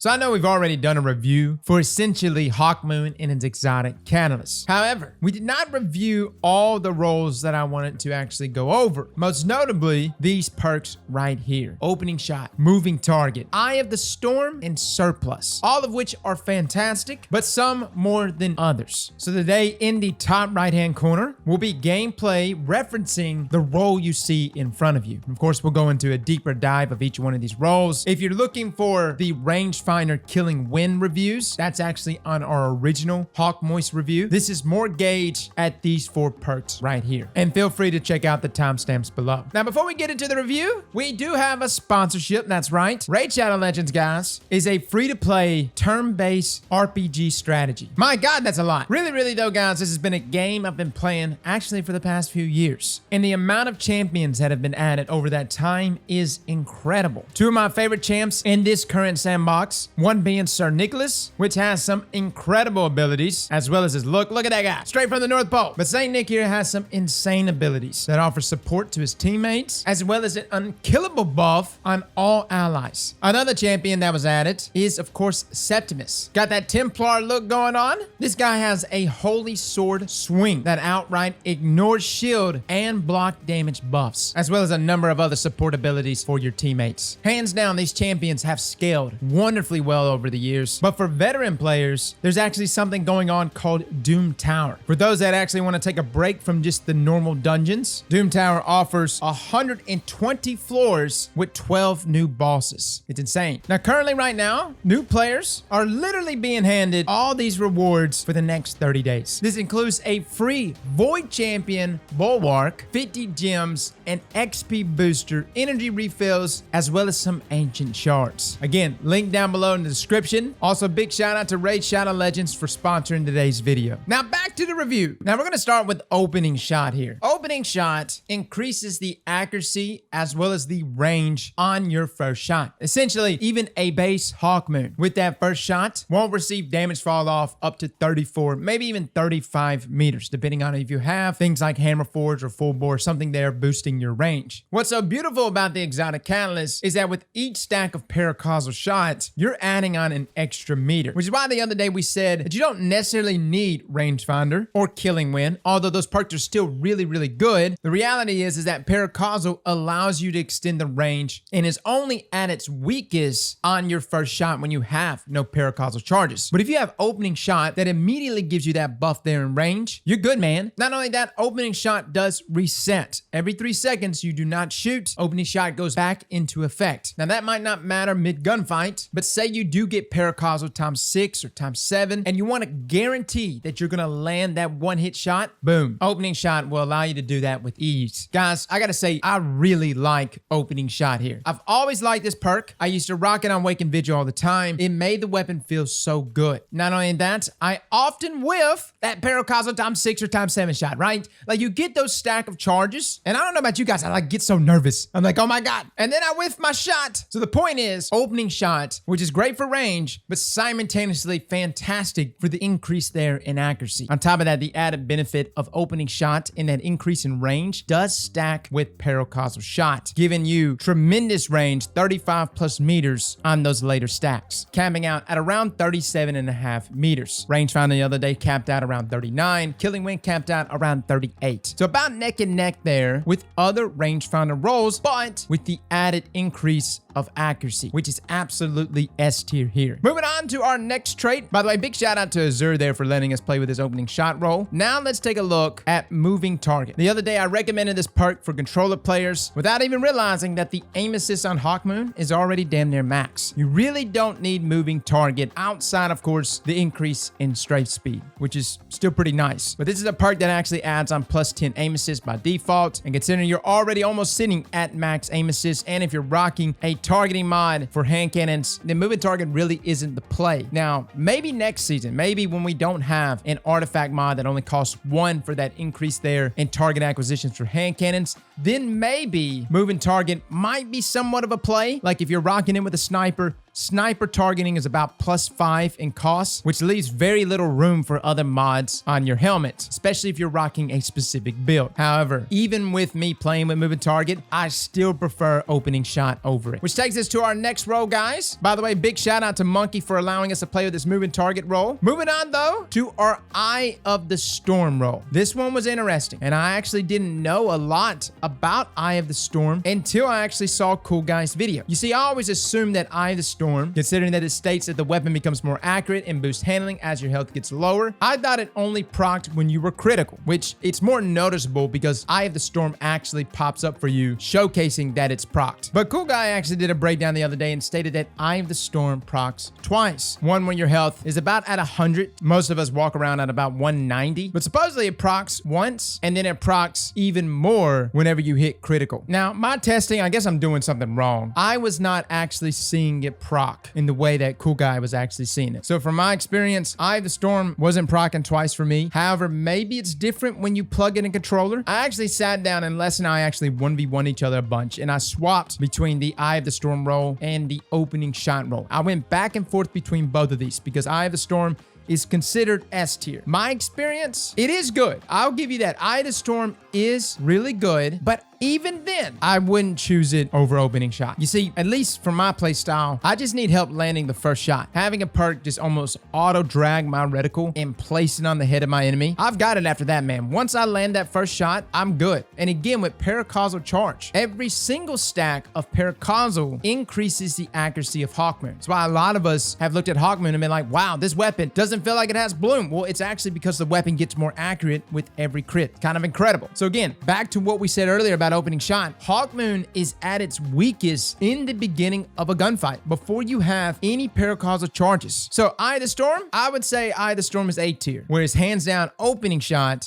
So I know we've already done a review for essentially Hawkmoon and its exotic catalyst. However, we did not review all the roles that I wanted to actually go over. Most notably, these perks right here. Opening Shot, Moving Target, Eye of the Storm, and Surplus. All of which are fantastic, but some more than others. So today in the top right-hand corner will be gameplay referencing the role you see in front of you. Of course, we'll go into a deeper dive of each one of these roles. If you're looking for the Rangefinder Killing Wind reviews, that's actually on our original Hawkmoon review. This is more gauged at these 4 perks right here. And feel free to check out the timestamps below. Now, before we get into the review, we do have a sponsorship. That's right. Raid Shadow Legends, guys, is a free-to-play turn-based RPG strategy. My God, that's a lot. Really though, guys, this has been a game I've been playing actually for the past few years. And the amount of champions that have been added over that time is incredible. 2 of my favorite champs in this current sandbox, one being Sir Nicholas, which has some incredible abilities, as well as his look. Look at that guy, straight from the North Pole. But Saint Nick here has some insane abilities that offer support to his teammates, as well as an unkillable buff on all allies. Another champion that was added is, of course, Septimus. Got that Templar look going on. This guy has a Holy Sword swing that outright ignores shield and block damage buffs, as well as a number of other support abilities for your teammates. Hands down, these champions have scaled wonderfully well over the years. But for veteran players, there's actually something going on called Doom Tower. For those that actually want to take a break from just the normal dungeons, Doom Tower offers 120 floors with 12 new bosses. It's insane. Now, currently right now, new players are literally being handed all these rewards for the next 30 days. This includes a free Void Champion Bulwark, 50 gems, an XP booster, energy refills, as well as some ancient shards. Again, link down below in the description. Also, big shout out to Raid Shadow Legends for sponsoring today's video. Now back to the review. Now we're going to start with Opening Shot here. Opening Shot increases the accuracy as well as the range on your first shot. Essentially, even a base Hawkmoon with that first shot won't receive damage fall off up to 34, maybe even 35 meters, depending on if you have things like Hammer Forge or Full Bore, something there boosting your range. What's so beautiful about the exotic catalyst is that with each stack of paracausal shots, you're adding on an extra meter, which is why the other day we said that you don't necessarily need Rangefinder or Killing Wind, although those perks are still really good. The reality is that paracausal allows you to extend the range and is only at its weakest on your first shot when you have no paracausal charges. But if you have Opening Shot, that immediately gives you that buff there in range, you're good, man. Not only that, Opening Shot does reset. Every 3 seconds you do not shoot, Opening Shot goes back into effect. Now that might not matter mid gunfight, but say you do get paracausal times 6 or times 7, and you want to guarantee that you're going to land that one-hit shot, boom. Opening Shot will allow you to do that with ease. Guys, I gotta say, I really like Opening Shot here. I've always liked this perk. I used to rock it on Wake and Vigil all the time. It made the weapon feel so good. Not only that, I often whiff that paracausal times 6 or times 7 shot, right? Like you get those stack of charges, and I don't know about you guys, I like get so nervous. I'm like, oh my God. And then I whiff my shot. So the point is, Opening Shot, which is great for range, but simultaneously fantastic for the increase there in accuracy. On top of that, the added benefit of Opening Shot in that increase in range does stack with paracausal shot, giving you tremendous range, 35 plus meters on those later stacks, capping out at around 37.5 meters. Rangefinder the other day capped out around 39. Killing Wind capped out around 38. So about neck and neck there with other Rangefinder roles, but with the added increase of accuracy, which is absolutely S tier here. Moving on to our next trait. By the way, big shout out to Azur there for letting us play with his Opening Shot role. Now let's take a look at Moving Target. The other day I recommended this perk for controller players without even realizing that the aim assist on Hawkmoon is already damn near max. You really don't need Moving Target outside, of course, the increase in strafe speed, which is still pretty nice. But this is a perk that actually adds on plus 10 aim assist by default. And considering you're already almost sitting at max aim assist, and if you're rocking a targeting mod for hand cannons, then Moving Target really isn't the play. Now, maybe next season, maybe when we don't have an artifact mod that only costs 1 for that increase there in target acquisitions for hand cannons, then maybe Moving Target might be somewhat of a play. Like if you're rocking in with a sniper, sniper targeting is about +5 in cost, which leaves very little room for other mods on your helmet, especially if you're rocking a specific build. However, even with me playing with moving target, I still prefer opening shot over it. Which takes us to our next role, guys. By the way, big shout out to Monkey for allowing us to play with this moving target role. Moving on though to our Eye of the Storm role. This one was interesting, and I actually didn't know a lot about Eye of the Storm until I actually saw Cool Guy's video. You see, I always assumed that Eye of the Storm, considering that it states that the weapon becomes more accurate and boosts handling as your health gets lower, I thought it only procced when you were critical, which it's more noticeable because Eye of the Storm actually pops up for you, showcasing that it's procced. But Cool Guy actually did a breakdown the other day and stated that Eye of the Storm procs twice. One when your health is about at 100. Most of us walk around at about 190, but supposedly it procs once, and then it procs even more whenever you hit critical. Now, my testing, I guess I'm doing something wrong. I was not actually seeing it proc in the way that Cool Guy was actually seeing it. So from my experience, Eye of the Storm wasn't proccing twice for me. However, maybe it's different when you plug in a controller. I actually sat down and Les and I actually 1v1 each other a bunch, and I swapped between the Eye of the Storm role and the opening shot role. I went back and forth between both of these because Eye of the Storm is considered S tier. My experience, it is good. I'll give you that. Eye of the Storm is really good, but even then, I wouldn't choose it over opening shot. You see, at least for my play style, I just need help landing the first shot. Having a perk just almost auto drag my reticle and place it on the head of my enemy. I've got it after that, man. Once I land that first shot, I'm good. And again, with paracausal charge, every single stack of paracausal increases the accuracy of Hawkmoon. That's why a lot of us have looked at Hawkmoon and been like, wow, this weapon doesn't feel like it has bloom. Well, it's actually because the weapon gets more accurate with every crit. Kind of incredible. So again, back to what we said earlier about opening shot. Hawkmoon is at its weakest in the beginning of a gunfight before you have any paracausal charges. So Eye of the Storm, I would say Eye of the Storm is A tier, whereas hands down opening shot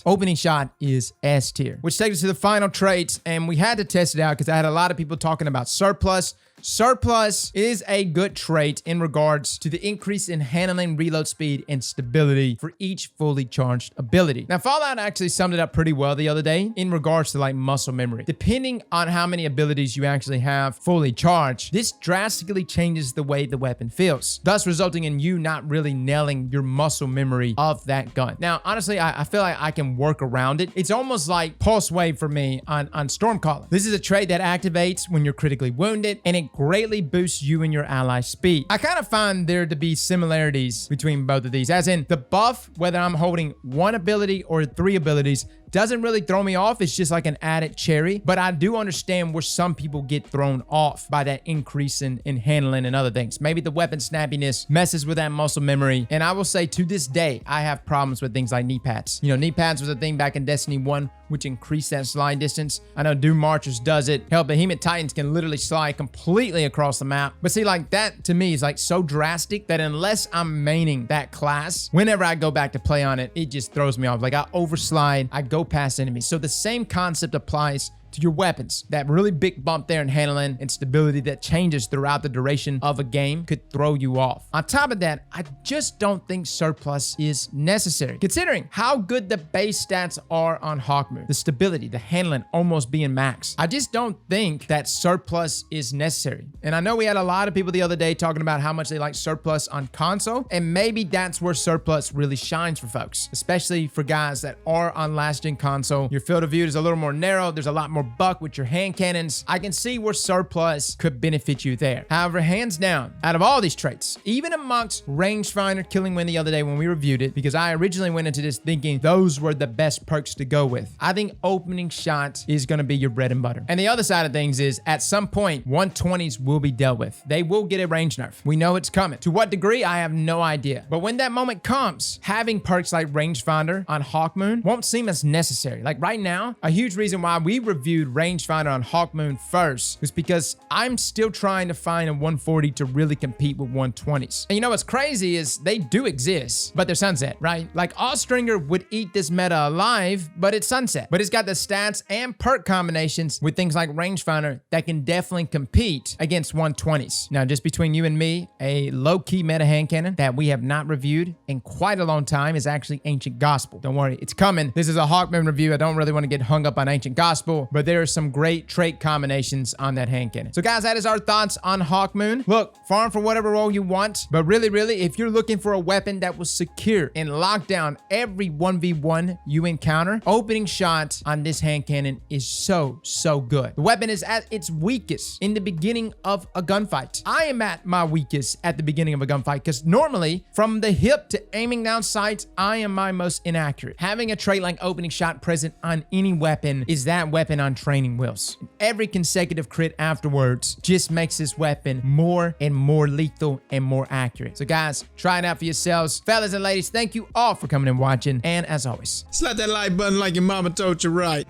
is S tier, which takes us to the final traits. And we had to test it out because I had a lot of people talking about surplus. Surplus is a good trait in regards to the increase in handling, reload speed, and stability for each fully charged ability. Now, Fallout actually summed it up pretty well the other day in regards to like muscle memory. Depending on how many abilities you actually have fully charged, this drastically changes the way the weapon feels, thus resulting in you not really nailing your muscle memory of that gun. Now, honestly, I feel like I can work around it. It's almost like Pulse Wave for me on Stormcaller. This is a trait that activates when you're critically wounded, and it greatly boosts you and your ally speed. I kind of find there to be similarities between both of these, as in the buff, whether I'm holding one ability or 3 abilities, doesn't really throw me off. It's just like an added cherry, but I do understand where some people get thrown off by that increase in handling and other things. Maybe the weapon snappiness messes with that muscle memory. And I will say to this day, I have problems with things like knee pads. You know, knee pads was a thing back in Destiny 1, which increased that slide distance. I know Doom Marchers does it. Hell, Behemoth Titans can literally slide completely across the map. But see, like that to me is like so drastic that unless I'm maining that class, whenever I go back to play on it, it just throws me off. Like I overslide, I go past enemies. So the same concept applies to your weapons. That really big bump there in handling and stability that changes throughout the duration of a game could throw you off. On top of that, I just don't think surplus is necessary, considering how good the base stats are on Hawkmoon. The stability, the handling almost being max. I just don't think that surplus is necessary. And I know we had a lot of people the other day talking about how much they like surplus on console, and maybe that's where surplus really shines for folks, especially for guys that are on last gen console. Your field of view is a little more narrow. There's a lot more buck with your hand cannons. I can see where surplus could benefit you there. However, hands down, out of all these traits, even amongst Rangefinder Killing Wind the other day when we reviewed it, because I originally went into this thinking those were the best perks to go with, I think opening shot is going to be your bread and butter. And the other side of things is at some point 120s will be dealt with. They will get a range nerf. We know it's coming. To what degree, I have no idea. But when that moment comes, having perks like Rangefinder on Hawkmoon won't seem as necessary. Like right now, a huge reason why we reviewed Rangefinder on Hawkmoon first was because I'm still trying to find a 140 to really compete with 120s. And you know what's crazy is they do exist, but they're sunset, right? Like Austringer would eat this meta alive, but it's sunset. But it's got the stats and perk combinations with things like Rangefinder that can definitely compete against 120s. Now, just between you and me, a low-key meta hand cannon that we have not reviewed in quite a long time is actually Ancient Gospel. Don't worry, it's coming. This is a Hawkmoon review. I don't really want to get hung up on Ancient Gospel, but but there are some great trait combinations on that hand cannon. So guys, that is our thoughts on Hawkmoon. Look, farm for whatever role you want, but really, if you're looking for a weapon that will secure and lock down every 1v1 you encounter, opening shot on this hand cannon is so good. The weapon is at its weakest in the beginning of a gunfight. I am at my weakest at the beginning of a gunfight because normally from the hip to aiming down sights, I am my most inaccurate. Having a trait like opening shot present on any weapon is that weapon on training wheels. Every consecutive crit afterwards just makes this weapon more and more lethal and more accurate. So guys, try it out for yourselves. Fellas and ladies, thank you all for coming and watching. And as always, slap that like button like your mama told you right.